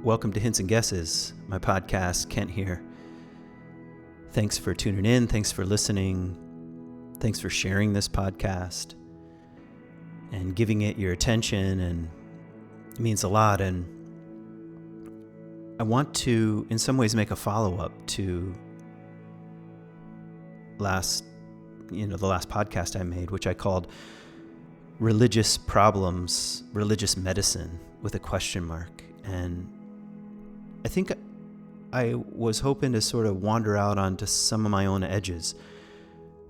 Welcome to Hints and Guesses, my podcast, Kent here. Thanks for tuning in. Thanks for listening. Thanks for sharing this podcast and giving it your attention, and it means a lot. And I want to, in some ways, make a follow-up to the last podcast I made, which I called Religious Problems, Religious Medicine, with a question mark. And I think I was hoping to sort of wander out onto some of my own edges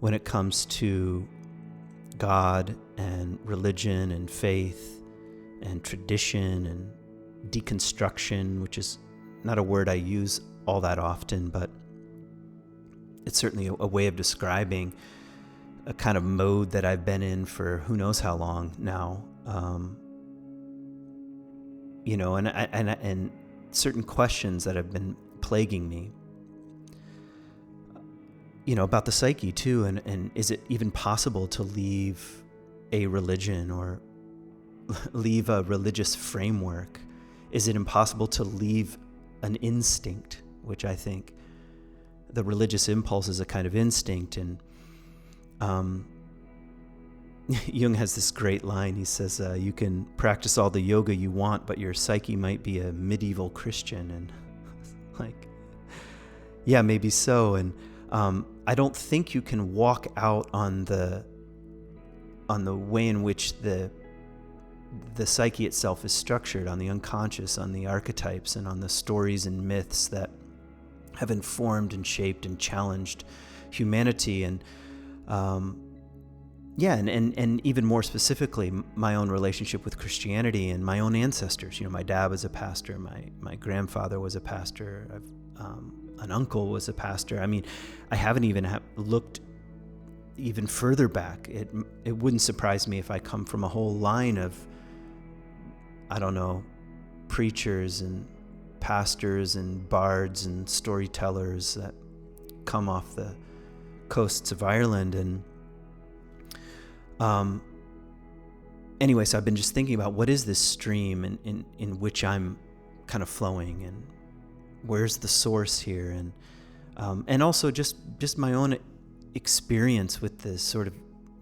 when it comes to God and religion and faith and tradition and deconstruction, which is not a word I use all that often, but it's certainly a way of describing a kind of mode that I've been in for who knows how long now. And certain questions that have been plaguing me, about the psyche too, and is it even possible to leave a religion or leave a religious framework? Is it impossible to leave an instinct, which I think the religious impulse is a kind of instinct? And Jung has this great line. He says, you can practice all the yoga you want, but your psyche might be a medieval Christian. And yeah, maybe so. And I don't think you can walk out on the way in which the psyche itself is structured, on the unconscious, on the archetypes, and on the stories and myths that have informed and shaped and challenged humanity. And and even more specifically, my own relationship with Christianity and my own ancestors. My dad was a pastor. My grandfather was a pastor. An uncle was a pastor. I mean, I haven't even looked even further back. It wouldn't surprise me if I come from a whole line of, preachers and pastors and bards and storytellers that come off the coasts of Ireland. And anyway, so I've been just thinking about what is this stream in which I'm kind of flowing, and where's the source here, and also just my own experience with this sort of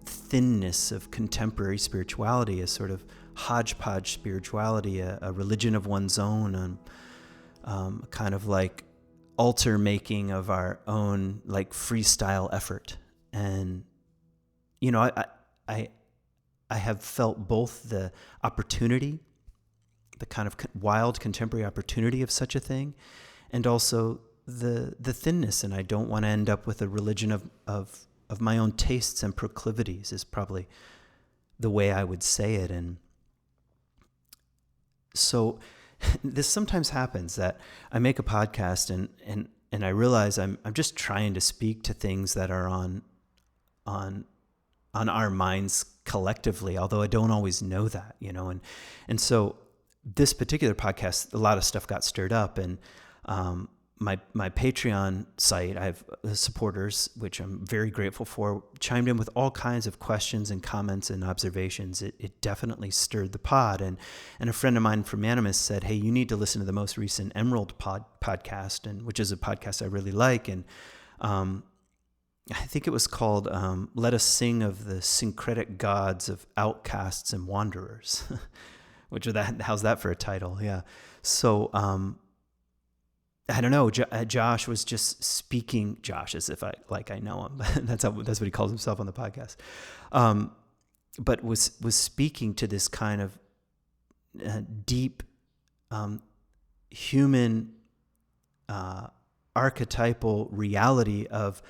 thinness of contemporary spirituality, a sort of hodgepodge spirituality, a religion of one's own, kind of like altar making of our own, like freestyle effort. And I have felt both the opportunity, the kind of wild contemporary opportunity of such a thing, and also the thinness. And I don't want to end up with a religion of my own tastes and proclivities, is probably the way I would say it. And so this sometimes happens that I make a podcast and I realize I'm just trying to speak to things that are on our minds collectively, although I don't always know that, and so this particular podcast, a lot of stuff got stirred up, and my Patreon site, I have supporters, which I'm very grateful for, chimed in with all kinds of questions and comments and observations. It definitely stirred the pot, and a friend of mine from Animus said, hey, you need to listen to the most recent Emerald podcast, and which is a podcast I really like, and I think it was called Let Us Sing of the Syncretic Gods of Outcasts and Wanderers, how's that for a title? Yeah. So I don't know, Josh was just speaking, Josh, as if I know him, that's what he calls himself on the podcast, but was speaking to this kind of deep human archetypal reality of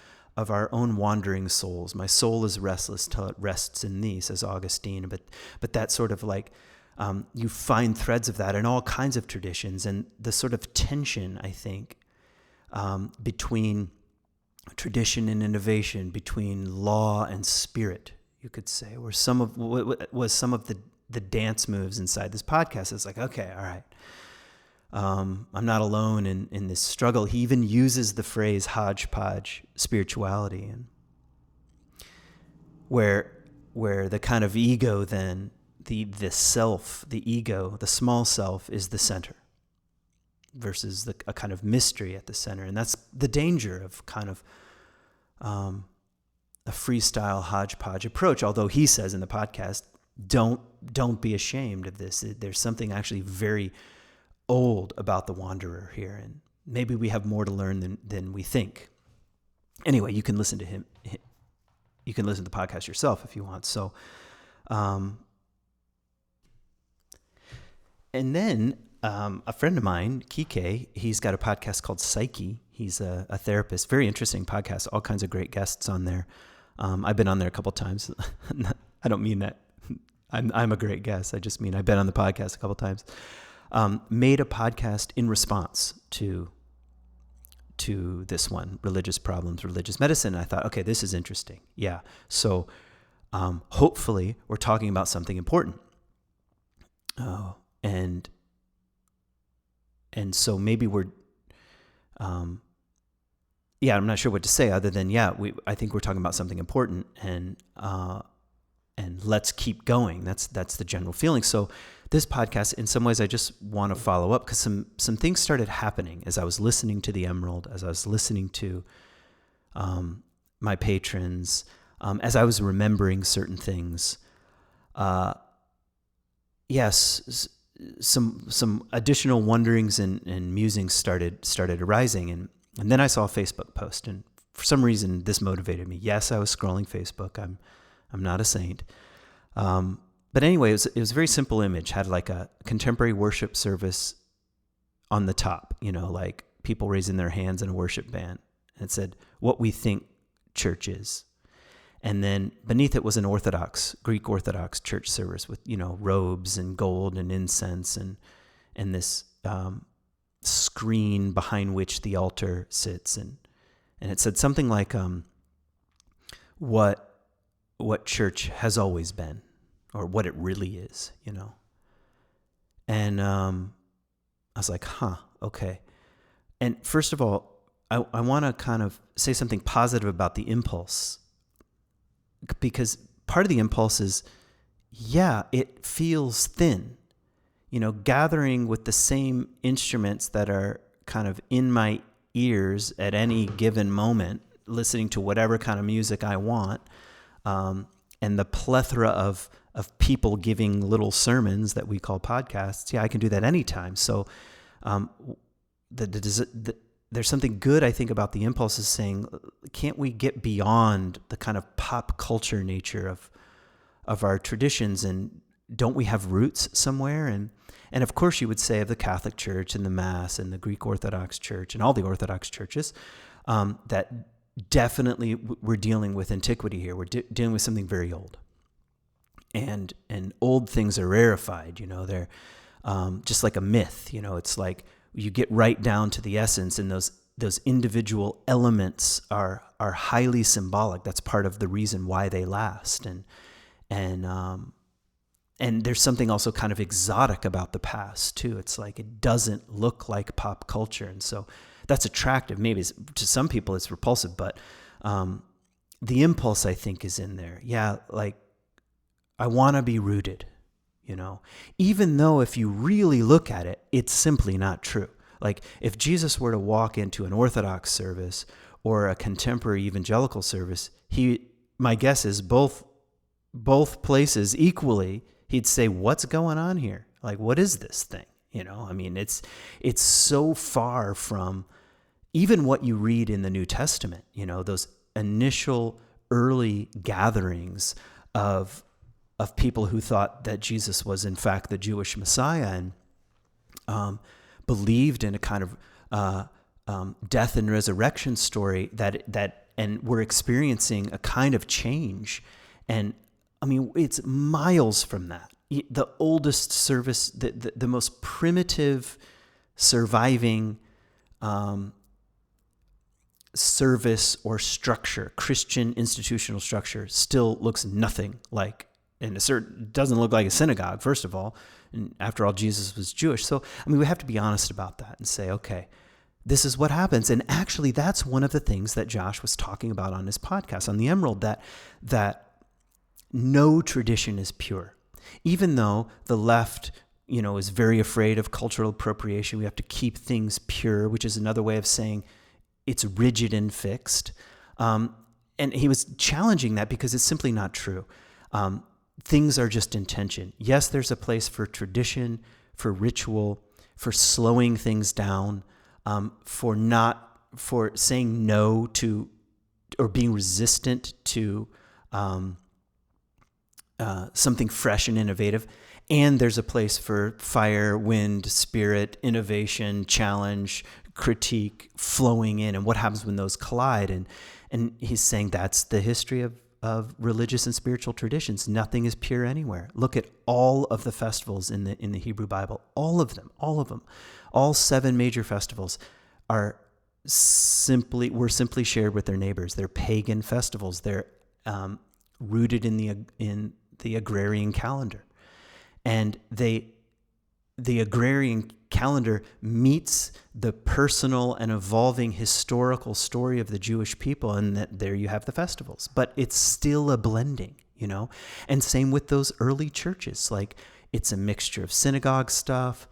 our own wandering souls. My soul is restless till it rests in thee, says Augustine. But that sort of like, you find threads of that in all kinds of traditions, and the sort of tension, I think, between tradition and innovation, between law and spirit, you could say, were some of the dance moves inside this podcast. It's like, okay, all right. I'm not alone in this struggle. He even uses the phrase hodgepodge spirituality, and where the kind of ego then, the self, the ego, the small self is the center. versus a kind of mystery at the center. And that's the danger of kind of a freestyle hodgepodge approach. Although he says in the podcast, don't be ashamed of this. There's something actually very old about the wanderer here, and maybe we have more to learn than we think. Anyway, you can listen to him. You can listen to the podcast yourself if you want. So, and then a friend of mine, Kike, he's got a podcast called Psyche. He's a therapist. Very interesting podcast. All kinds of great guests on there. I've been on there a couple times. I don't mean that I'm a great guest. I just mean I've been on the podcast a couple times. Made a podcast in response to this one, religious problems, religious medicine. And I thought, okay, this is interesting. Yeah. So hopefully we're talking about something important. And so maybe we're, I'm not sure what to say other than, I think we're talking about something important, and let's keep going. That's the general feeling. So this podcast, in some ways, I just want to follow up because some things started happening as I was listening to the Emerald, as I was listening to my patrons, as I was remembering certain things. Yes, some additional wonderings and musings started arising, and then I saw a Facebook post, and for some reason this motivated me. Yes, I was scrolling Facebook. I'm not a saint. But anyway, it was a very simple image. Had like a contemporary worship service on the top, like people raising their hands in a worship band. And it said, what we think church is. And then beneath it was an Greek Orthodox church service with, robes and gold and incense and this screen behind which the altar sits. And it said something like, what church has always been, or what it really is, And I was like, okay. And first of all, I want to kind of say something positive about the impulse, because part of the impulse is, it feels thin, gathering with the same instruments that are kind of in my ears at any given moment, listening to whatever kind of music I want, and the plethora of people giving little sermons that we call podcasts. I can do that anytime. So there's something good, I think, about the impulse is saying, can't we get beyond the kind of pop culture nature of our traditions, and don't we have roots somewhere? And of course you would say of the Catholic Church and the Mass and the Greek Orthodox Church and all the Orthodox churches, that definitely we're dealing with antiquity here. We're dealing with something very old. And old things are rarefied, they're just like a myth, it's like you get right down to the essence, and those individual elements are highly symbolic. That's part of the reason why they last. And there's something also kind of exotic about the past too. It's like it doesn't look like pop culture, and so that's attractive. Maybe to some people it's repulsive, but the impulse, I think, is in there. Like I want to be rooted, even though if you really look at it, it's simply not true. Like if Jesus were to walk into an Orthodox service or a contemporary evangelical service, my guess is both places equally, he'd say, what's going on here? Like, what is this thing? It's so far from even what you read in the New Testament, those initial early gatherings of people who thought that Jesus was in fact the Jewish Messiah, and believed in a kind of death and resurrection story and we're experiencing a kind of change. And it's miles from that. The oldest service, the most primitive surviving service or structure, Christian institutional structure, still looks nothing like, and it doesn't look like a synagogue, first of all. And after all, Jesus was Jewish. So, we have to be honest about that and say, okay, this is what happens. And actually, that's one of the things that Josh was talking about on his podcast, on the Emerald, that no tradition is pure. Even though the left, is very afraid of cultural appropriation. We have to keep things pure, which is another way of saying it's rigid and fixed. And he was challenging that because it's simply not true. Things are just in tension. Yes, there's a place for tradition, for ritual, for slowing things down, for saying no to, or being resistant to something fresh and innovative. And there's a place for fire, wind, spirit, innovation, challenge, critique, flowing in, and what happens when those collide. And he's saying that's the history of religious and spiritual traditions. Nothing is pure anywhere. Look at all of the festivals in the Hebrew Bible. All of them. All 7 major festivals were simply shared with their neighbors. They're pagan festivals. They're rooted in the agrarian calendar. And the agrarian calendar meets the personal and evolving historical story of the Jewish people, and that there you have the festivals. But it's still a blending, And same with those early churches. Like, it's a mixture of synagogue stuff.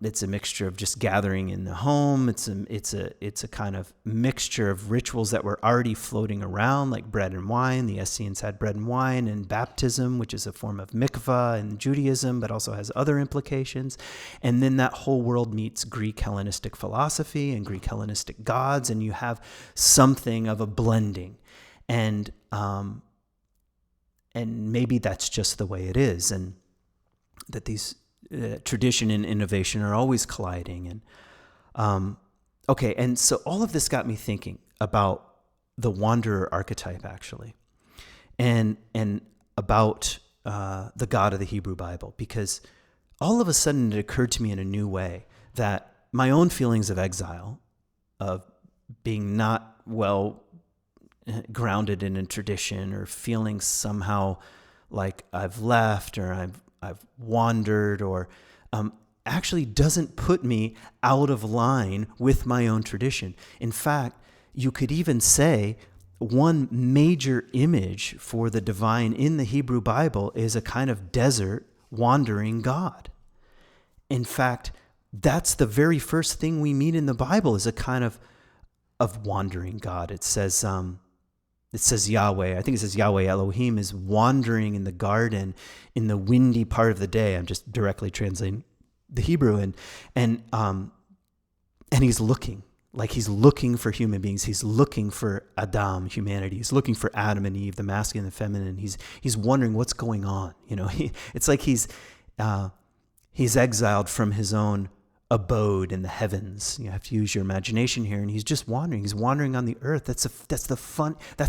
It's a mixture of just gathering in the home. It's a kind of mixture of rituals that were already floating around, like bread and wine. The Essenes had bread and wine, and baptism, which is a form of mikvah in Judaism, but also has other implications. And then that whole world meets Greek Hellenistic philosophy and Greek Hellenistic gods, and you have something of a blending. And maybe that's just the way it is, and that these tradition and innovation are always colliding. And and so all of this got me thinking about the wanderer archetype, actually, and about the God of the Hebrew Bible, because all of a sudden it occurred to me in a new way that my own feelings of exile, of being not well grounded in a tradition, or feeling somehow like I've left, or I've wandered, or actually doesn't put me out of line with my own tradition. In fact, you could even say one major image for the divine in the Hebrew Bible is a kind of desert wandering God. In fact, that's the very first thing we meet in the Bible, is a kind of wandering God. It says Yahweh, I think it says Yahweh Elohim is wandering in the garden in the windy part of the day. I'm just directly translating the Hebrew, and he's looking for human beings. He's looking for Adam, humanity. He's looking for Adam and Eve, the masculine and the feminine. He's wondering what's going on. It's like he's exiled from his own abode in the heavens. You have to use your imagination here, and he's just wandering. He's wandering on the earth. That's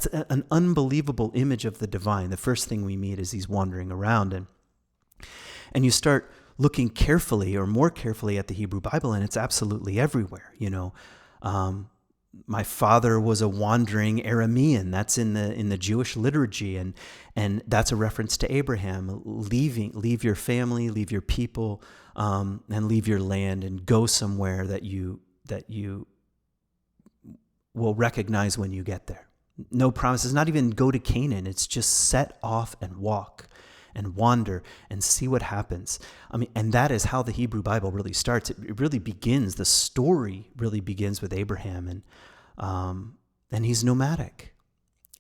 an unbelievable image of the divine. The first thing we meet is he's wandering around, and you start looking carefully, or more carefully, at the Hebrew Bible, and it's absolutely everywhere. My father was a wandering Aramean. That's in the Jewish liturgy, and that's a reference to Abraham leave your family, leave your people, and leave your land, and go somewhere that you will recognize when you get there. No promises, not even go to Canaan. It's just set off and walk and wander and see what happens. And that is how the Hebrew Bible really starts. It really begins, the story really begins with Abraham, and he's nomadic,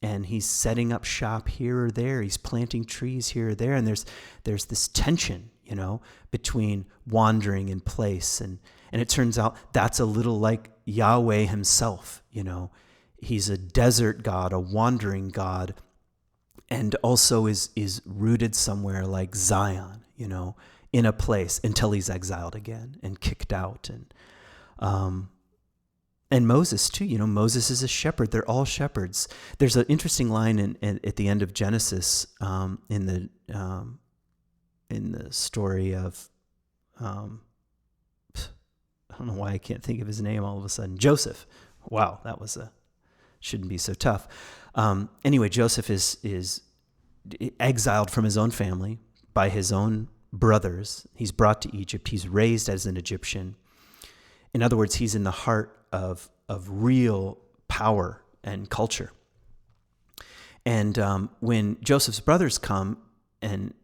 and he's setting up shop here or there. He's planting trees here or there, and there's this tension, between wandering and place, and it turns out that's a little like Yahweh himself. He's a desert God, a wandering God, and also is rooted somewhere like Zion, in a place, until he's exiled again and kicked out. And Moses too, Moses is a shepherd. They're all shepherds. There's an interesting line at the end of Genesis, in the story of, I don't know why I can't think of his name all of a sudden. Joseph. Wow, that shouldn't be so tough. Anyway, Joseph is exiled from his own family by his own brothers. He's brought to Egypt. He's raised as an Egyptian. In other words, he's in the heart of real power and culture. And when Joseph's brothers come, and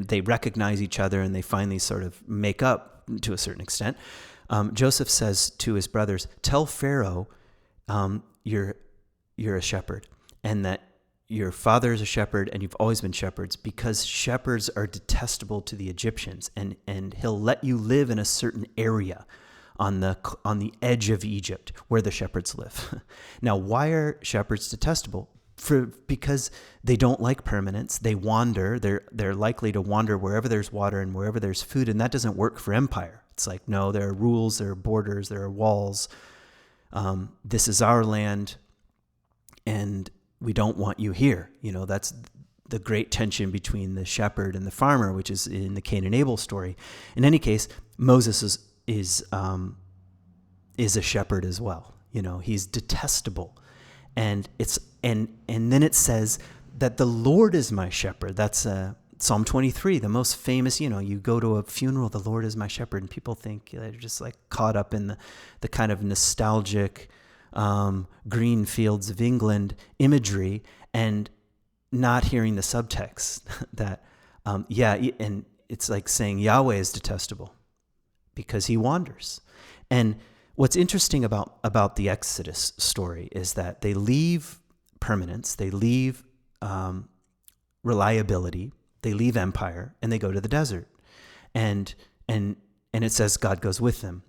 they recognize each other, and they finally sort of make up to a certain extent. Joseph says to his brothers, "Tell Pharaoh, you're a shepherd, and that your father is a shepherd, and you've always been shepherds, because shepherds are detestable to the Egyptians, and he'll let you live in a certain area on the edge of Egypt where the shepherds live." Now, why are shepherds detestable? Because they don't like permanence. They wander. They're likely to wander wherever there's water and wherever there's food, and that doesn't work for empire. It's like, no, there are rules, there are borders, there are walls. This is our land, and we don't want you here. That's the great tension between the shepherd and the farmer, which is in the Cain and Abel story. In any case, Moses is a shepherd as well. He's detestable, and then it says that the Lord is my shepherd. That's Psalm 23, the most famous. You go to a funeral, the Lord is my shepherd, and people think they're just like caught up in the kind of nostalgic green fields of England imagery, and not hearing the subtext that and it's like saying Yahweh is detestable because he wanders. And what's interesting about the Exodus story is that they leave permanence, they leave reliability, they leave empire, and they go to the desert, and it says God goes with them.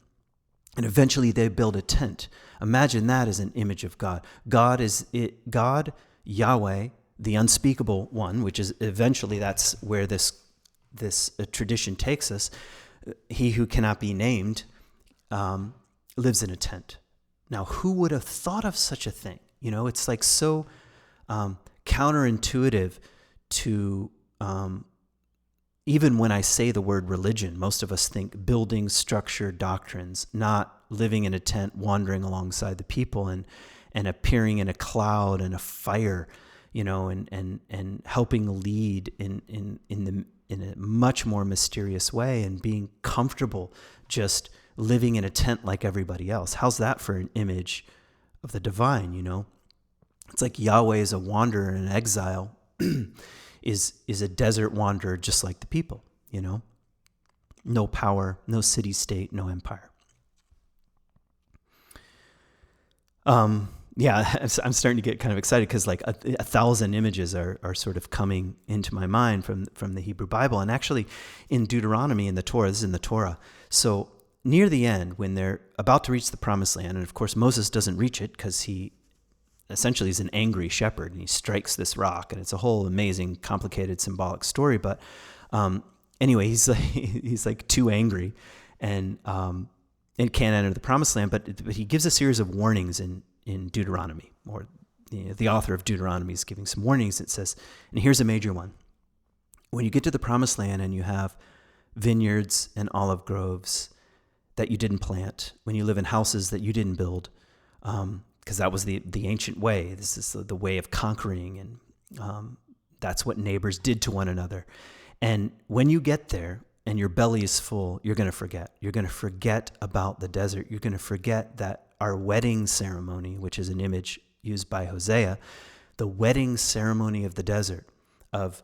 And eventually they build a tent. Imagine that as an image of God. God, Yahweh, the unspeakable one, which is eventually that's where this tradition takes us. He who cannot be named lives in a tent. Now, who would have thought of such a thing? It's like so counterintuitive to even when I say the word religion, most of us think building structure, doctrines, not living in a tent, wandering alongside the people, and appearing in a cloud and a fire, and helping lead in a much more mysterious way, and being comfortable just living in a tent like everybody else. How's that for an image of the divine? It's like Yahweh is a wanderer in exile. is a desert wanderer just like the people, no power, no city state, no empire. I'm starting to get kind of excited because like a 1,000 images are sort of coming into my mind from the Hebrew Bible. And actually in Deuteronomy, in the Torah, this is in the Torah. So near the end, when they're about to reach the promised land, and of course Moses doesn't reach it because he essentially is an angry shepherd, and he strikes this rock, and it's a whole amazing, complicated, symbolic story. But anyway, he's like too angry, and can't enter the promised land. But he gives a series of warnings in Deuteronomy, or the author of Deuteronomy is giving some warnings. It says, and here's a major one: when you get to the promised land and you have vineyards and olive groves that you didn't plant, when you live in houses that you didn't build, because that was the ancient way. This is the way of conquering, and that's what neighbors did to one another. And when you get there and your belly is full, you're going to forget. You're going to forget about the desert. You're going to forget that our wedding ceremony, which is an image used by Hosea, the wedding ceremony of the desert, of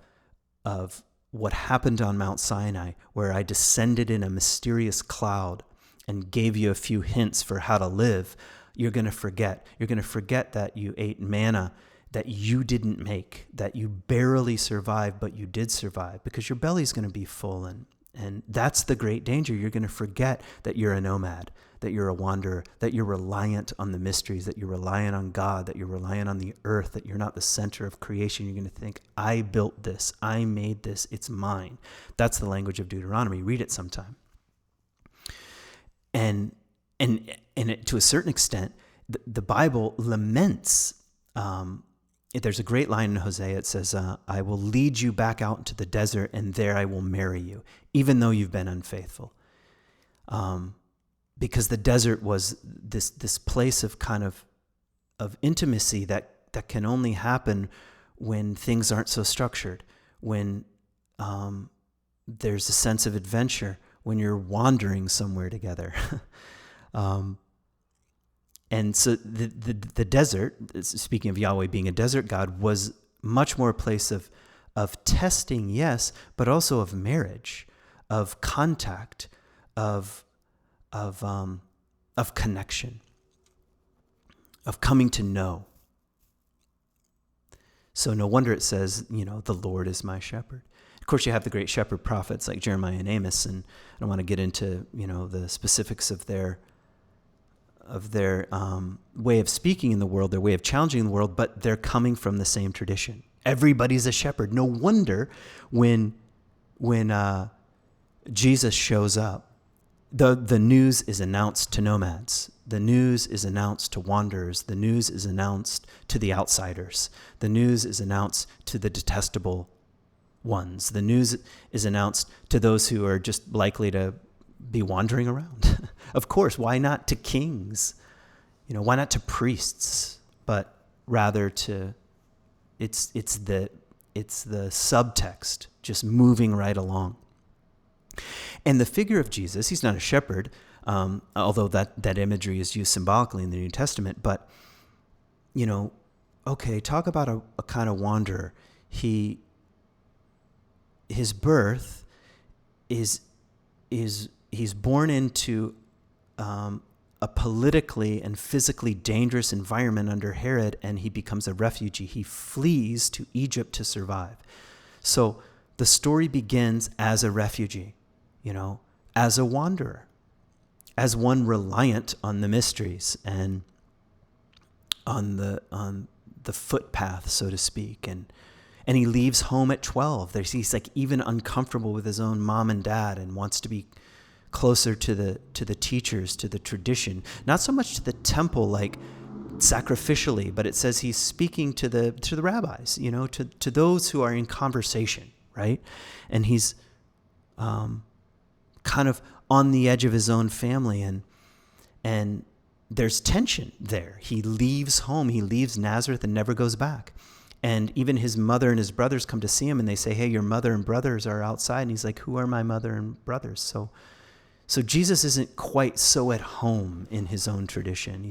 what happened on Mount Sinai, where I descended in a mysterious cloud and gave you a few hints for how to live. You're going to forget. You're going to forget that you ate manna that you didn't make, that you barely survived, but you did survive, because your belly's going to be full. And that's the great danger. You're going to forget that you're a nomad, that you're a wanderer, that you're reliant on the mysteries, that you're reliant on God, that you're reliant on the earth, that you're not the center of creation. You're going to think, I built this, I made this, it's mine. That's the language of Deuteronomy. Read it sometime. And to a certain extent, the Bible laments. There's a great line in Hosea. It says, I will lead you back out into the desert, and there I will marry you, even though you've been unfaithful. Because the desert was this place of kind of intimacy that can only happen when things aren't so structured, when there's a sense of adventure, when you're wandering somewhere together. And so the desert, speaking of Yahweh being a desert God, was much more a place of of testing, yes, but also of marriage, of contact, of connection, of coming to know. So no wonder it says, the Lord is my shepherd. Of course, you have the great shepherd prophets like Jeremiah and Amos, and I don't want to get into, the specifics of their way of speaking in the world, their way of challenging the world, but they're coming from the same tradition. Everybody's a shepherd. No wonder when Jesus shows up, the news is announced to nomads. The news is announced to wanderers. The news is announced to the outsiders. The news is announced to the detestable ones. The news is announced to those who are just likely to be wandering around. Of course, why not to kings? Why not to priests? But rather to, it's the subtext just moving right along. And the figure of Jesus, he's not a shepherd, although that imagery is used symbolically in the New Testament. But, okay, talk about a kind of wanderer. His birth is he's born into a politically and physically dangerous environment under Herod, and he becomes a refugee. He flees to Egypt to survive. So the story begins as a refugee, as a wanderer, as one reliant on the mysteries and on the footpath, so to speak. And he leaves home at 12. He's like even uncomfortable with his own mom and dad and wants to be closer to the teachers, to the tradition. Not so much to the temple, like sacrificially, but it says he's speaking to the rabbis, to those who are in conversation, right? And he's kind of on the edge of his own family, and there's tension there. He leaves home, he leaves Nazareth and never goes back. And even his mother and his brothers come to see him and they say, hey, your mother and brothers are outside. And he's like, who are my mother and brothers? So Jesus isn't quite so at home in his own tradition.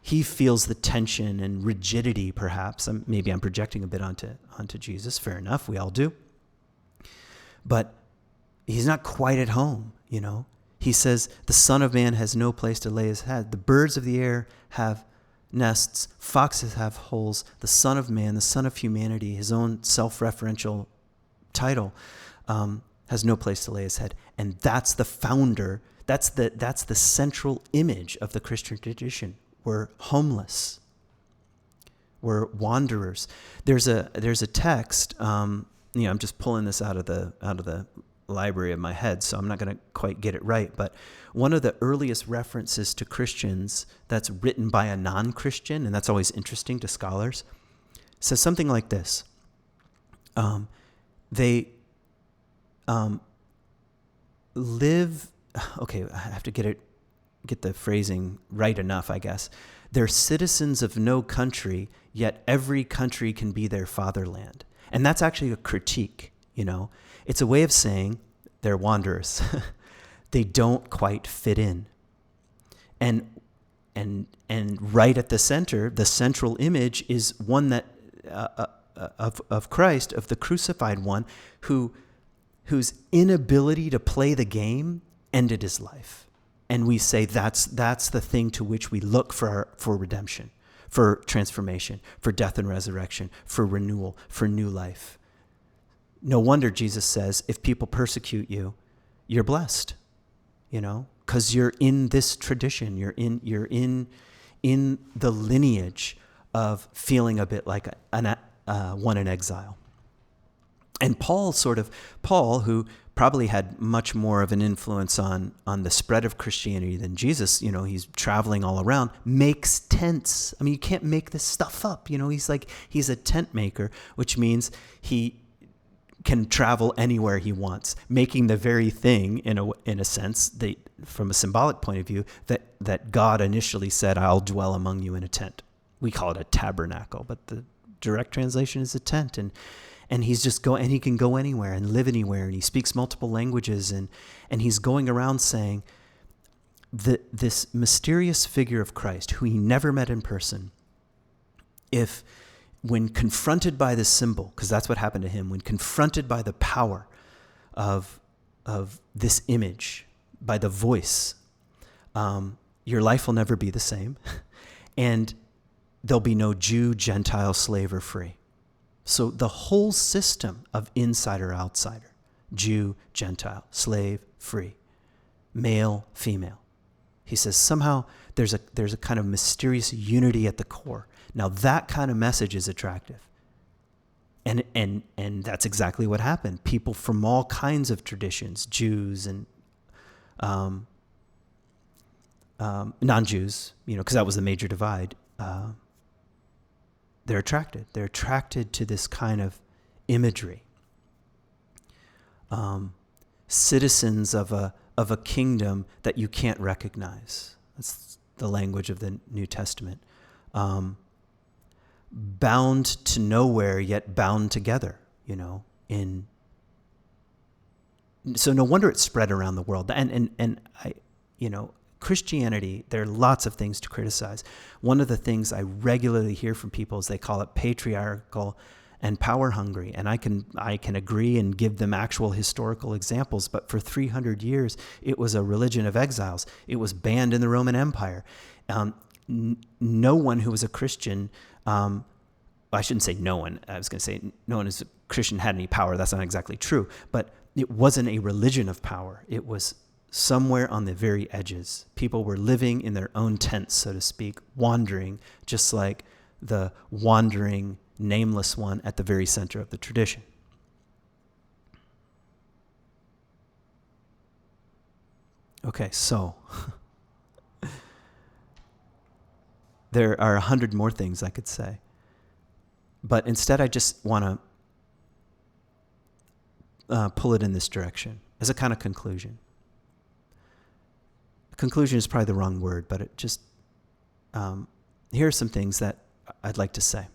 He feels the tension and rigidity, perhaps. Maybe I'm projecting a bit onto Jesus. Fair enough, we all do. But he's not quite at home, He says, the Son of Man has no place to lay his head. The birds of the air have nests, foxes have holes. The Son of Man, the Son of Humanity, his own self-referential title, has no place to lay his head. And that's the founder, that's the central image of the Christian tradition. We're homeless. We're wanderers. There's a text, I'm just pulling this out of the library of my head, so I'm not going to quite get it right, but one of the earliest references to Christians that's written by a non-Christian, and that's always interesting to scholars, says something like this. They live, okay, I have to get the phrasing right enough, I guess. They're citizens of no country, yet every country can be their fatherland. And that's actually a critique, It's a way of saying they're wanderers. They don't quite fit in. And right at the center, the central image is one that of Christ, of the crucified one, whose inability to play the game ended his life. And we say that's the thing to which we look for redemption, for transformation, for death and resurrection, for renewal, for new life. No wonder Jesus says, if people persecute you, you're blessed, because you're in this tradition. You're in the lineage of feeling a bit like one in exile. And Paul, who probably had much more of an influence on the spread of Christianity than Jesus, he's traveling all around, makes tents. I mean, you can't make this stuff up. He's a tent maker, which means he can travel anywhere he wants, making the very thing, in a sense, from a symbolic point of view, that God initially said, I'll dwell among you in a tent. We call it a tabernacle, but the direct translation is a tent. And he's just and he can go anywhere and live anywhere, and he speaks multiple languages, and he's going around saying this mysterious figure of Christ, who he never met in person, if when confronted by this symbol, because that's what happened to him, when confronted by the power of this image, by the voice, your life will never be the same, and there'll be no Jew, Gentile, slave, or free. So the whole system of insider, outsider, Jew, Gentile, slave, free, male, female. He says somehow there's a kind of mysterious unity at the core. Now that kind of message is attractive. And that's exactly what happened. People from all kinds of traditions, Jews and non-Jews, because that was the major divide, they're attracted. They're attracted to this kind of imagery. Citizens of a kingdom that you can't recognize. That's the language of the New Testament. Bound to nowhere, yet bound together, so no wonder it spread around the world. And I, Christianity, there are lots of things to criticize. One of the things I regularly hear from people is they call it patriarchal and power hungry. And I can agree and give them actual historical examples. But for 300 years, it was a religion of exiles. It was banned in the Roman Empire. No one who was a Christian, I shouldn't say no one. I was going to say no one who's a Christian had any power. That's not exactly true. But it wasn't a religion of power. It was somewhere on the very edges. People were living in their own tents, so to speak, wandering, just like the wandering, nameless one at the very center of the tradition. Okay, so there are 100 more things I could say. But instead, I just want to pull it in this direction as a kind of conclusion. Conclusion is probably the wrong word, but it just, here are some things that I'd like to say.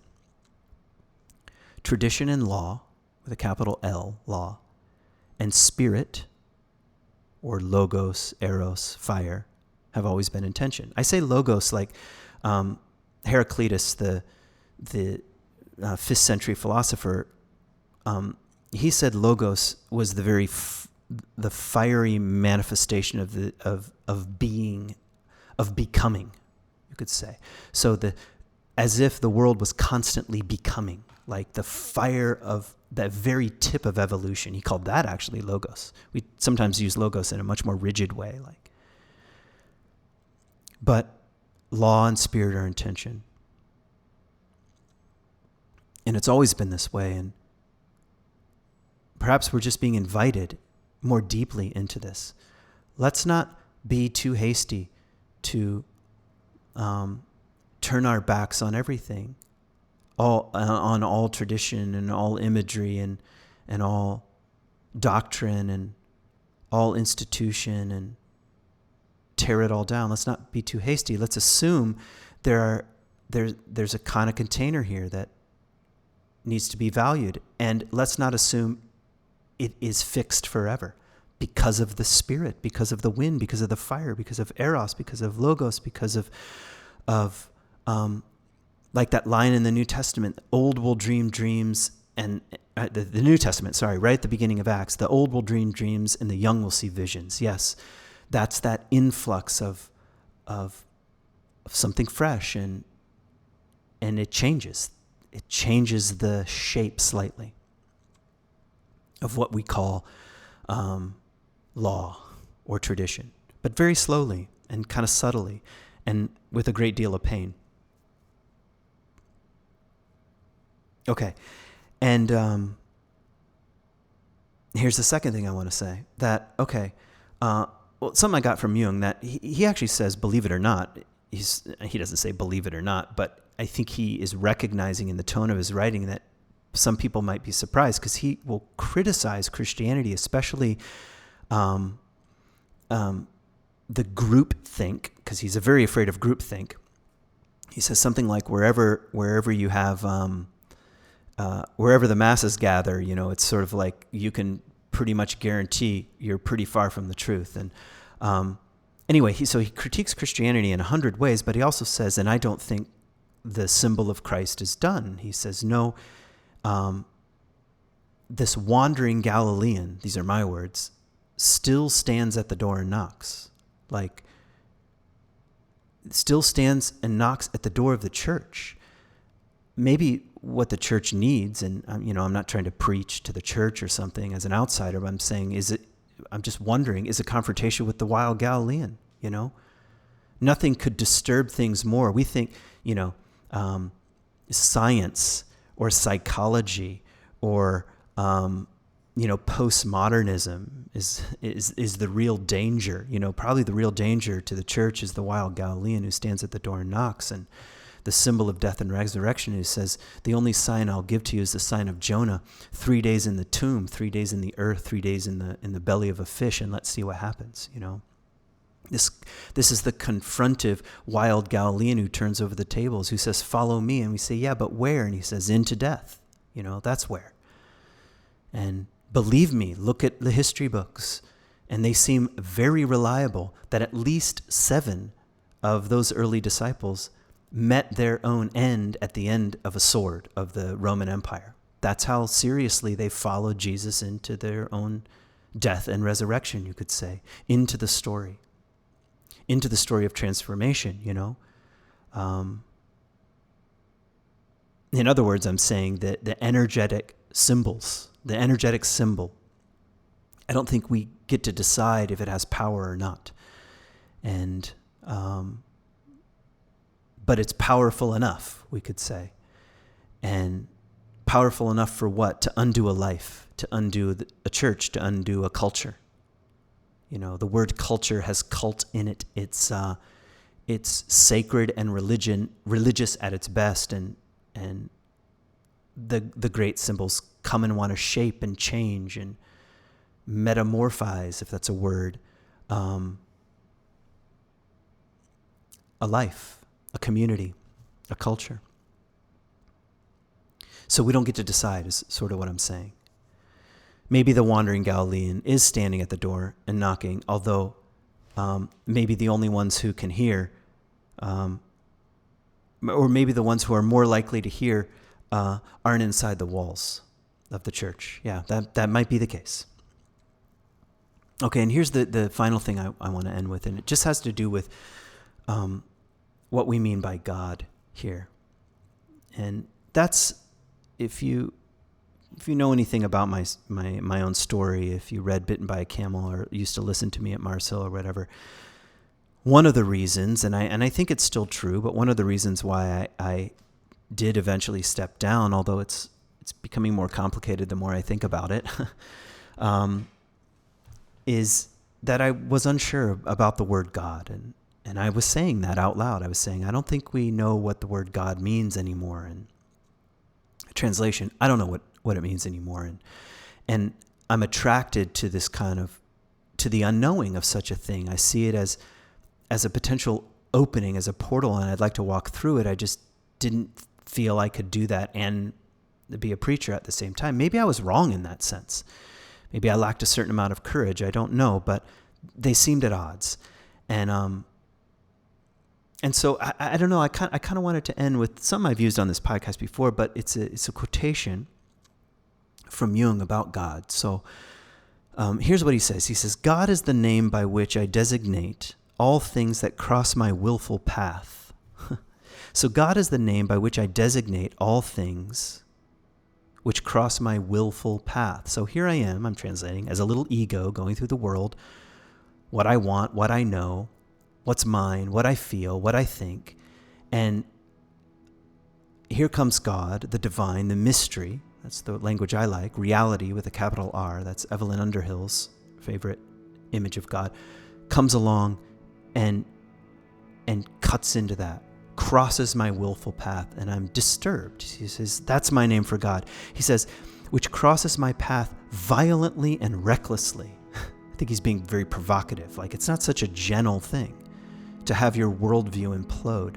Tradition and law, with a capital L, law, and spirit, or logos, eros, fire, have always been in tension. I say logos like Heraclitus, the 5th century philosopher, he said logos was the very the fiery manifestation of being, of becoming, you could say. So as if the world was constantly becoming, like the fire of that very tip of evolution. He called that actually logos. We sometimes use logos in a much more rigid way, but law and spirit are in tension. And it's always been this way, and perhaps we're just being invited more deeply into this. Let's not be too hasty to turn our backs on everything, on all tradition and all imagery and all doctrine and all institution, and tear it all down. Let's not be too hasty. Let's assume there's a kind of container here that needs to be valued, and let's not assume it is fixed forever because of the spirit, because of the wind, because of the fire, because of eros, because of logos, because of like that line in the New Testament, old will dream dreams, and the New Testament, sorry, right at the beginning of Acts, the old will dream dreams and the young will see visions. Yes, that's that influx of something fresh, and it changes. It changes the shape slightly of what we call law or tradition, but very slowly and kind of subtly and with a great deal of pain. Okay, and here's the second thing I want to say, that, something I got from Jung, that he actually says, believe it or not, he doesn't say believe it or not, but I think he is recognizing in the tone of his writing that some people might be surprised, because he will criticize Christianity, especially the group think, because he's very afraid of group think. He says something like, wherever you have, wherever the masses gather, it's sort of like you can pretty much guarantee you're pretty far from the truth. And anyway, so he critiques Christianity in 100 ways, but he also says, and I don't think the symbol of Christ is done. He says, no, this wandering Galilean, these are my words, still stands at the door and knocks. Like, still stands and knocks at the door of the church. Maybe what the church needs, and I'm not trying to preach to the church or something as an outsider, but I'm saying, I'm just wondering, is a confrontation with the wild Galilean, Nothing could disturb things more. We think, science or psychology or, postmodernism is the real danger. Probably the real danger to the church is the wild Galilean who stands at the door and knocks, and the symbol of death and resurrection who says, the only sign I'll give to you is the sign of Jonah, 3 days in the tomb, 3 days in the earth, 3 days in the belly of a fish, and let's see what happens, This is the confrontive wild Galilean who turns over the tables, who says, follow me. And we say, yeah, but where? And he says, into death. That's where. And believe me, look at the history books. And they seem very reliable that at least 7 of those early disciples met their own end at the end of a sword of the Roman Empire. That's how seriously they followed Jesus into their own death and resurrection, you could say, into the story of transformation, In other words, I'm saying that the energetic symbol, I don't think we get to decide if it has power or not. And, but it's powerful enough, we could say. And powerful enough for what? To undo a life, to undo a church, to undo a culture. The word culture has cult in it. It's sacred and religious at its best, and the great symbols come and want to shape and change and metamorphise, if that's a word, a life, a community, a culture. So we don't get to decide, is sort of what I'm saying. Maybe the wandering Galilean is standing at the door and knocking, although maybe the only ones who can hear, or maybe the ones who are more likely to hear aren't inside the walls of the church. Yeah, that might be the case. Okay, and here's the final thing I want to end with, and it just has to do with what we mean by God here. And that's, if you know anything about my own story, if you read Bitten by a Camel or used to listen to me at Mars Hill or whatever, one of the reasons, and I think it's still true, but one of the reasons why I did eventually step down, although it's becoming more complicated the more I think about it, is that I was unsure about the word God. And I was saying that out loud. I was saying, I don't think we know what the word God means anymore. And translation, I don't know what it means anymore. And I'm attracted to this to the unknowing of such a thing. I see it as a potential opening, as a portal, and I'd like to walk through it. I just didn't feel I could do that and be a preacher at the same time. Maybe I was wrong in that sense. Maybe I lacked a certain amount of courage. I don't know, but they seemed at odds. And so I don't know. I kind of wanted to end with something I've used on this podcast before, but it's a quotation from Jung about God. So here's what he says. He says, God is the name by which I designate all things that cross my willful path. So God is the name by which I designate all things which cross my willful path. So here I am, I'm translating, as a little ego going through the world, what I want, what I know, what's mine, what I feel, what I think. And here comes God, the divine, the mystery. That's the language I like. Reality with a capital R. That's Evelyn Underhill's favorite image of God. Comes along and cuts into that, crosses my willful path, and I'm disturbed. He says, that's my name for God. He says, which crosses my path violently and recklessly. I think he's being very provocative. Like, it's not such a gentle thing to have your worldview implode,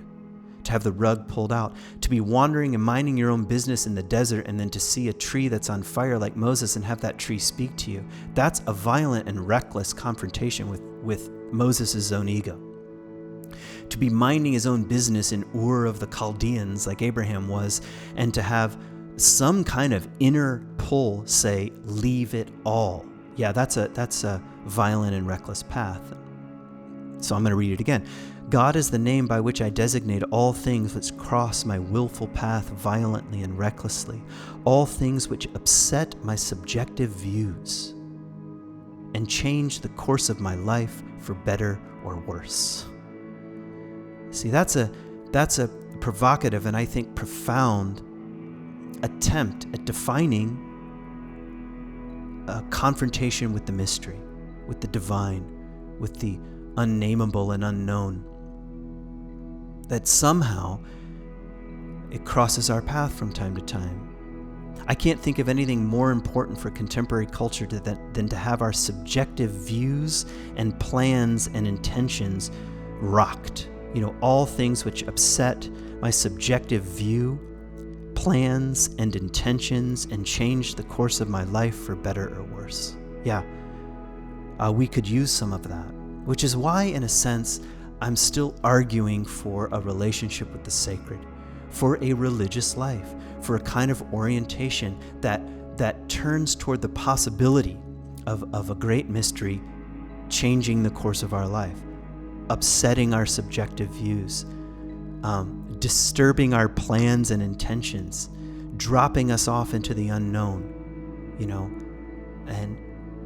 to have the rug pulled out, to be wandering and minding your own business in the desert, and then to see a tree that's on fire like Moses and have that tree speak to you. That's a violent and reckless confrontation with Moses' own ego. to be minding his own business in Ur of the Chaldeans like Abraham was, and to have some kind of inner pull say, leave it all. Yeah, that's a violent and reckless path. So I'm going to read it again. God is the name by which I designate all things which cross my willful path violently and recklessly, all things which upset my subjective views and change the course of my life for better or worse. See, that's a provocative and I think profound attempt at defining a confrontation with the mystery, with the divine, with the unnameable and unknown. That somehow it crosses our path from time to time. I can't think of anything more important for contemporary culture than to have our subjective views and plans and intentions rocked. All things which upset my subjective view, plans and intentions, and change the course of my life for better or worse. Yeah, we could use some of that, which is why, in a sense, I'm still arguing for a relationship with the sacred, for a religious life, for a kind of orientation that turns toward the possibility of a great mystery changing the course of our life, upsetting our subjective views, disturbing our plans and intentions, dropping us off into the unknown, and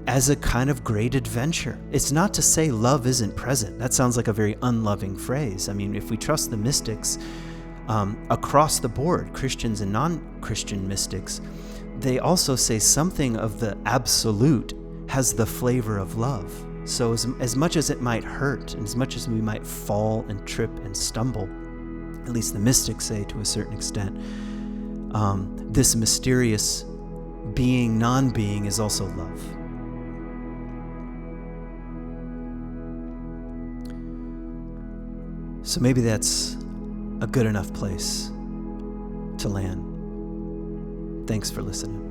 as a kind of great adventure. It's not to say love isn't present. That sounds like a very unloving phrase. I mean, if we trust the mystics, across the board, Christians and non-Christian mystics, they also say something of the absolute has the flavor of love. So as much as it might hurt, and as much as we might fall and trip and stumble, at least the mystics say to a certain extent, this mysterious being, non-being is also love. So maybe that's a good enough place to land. Thanks for listening.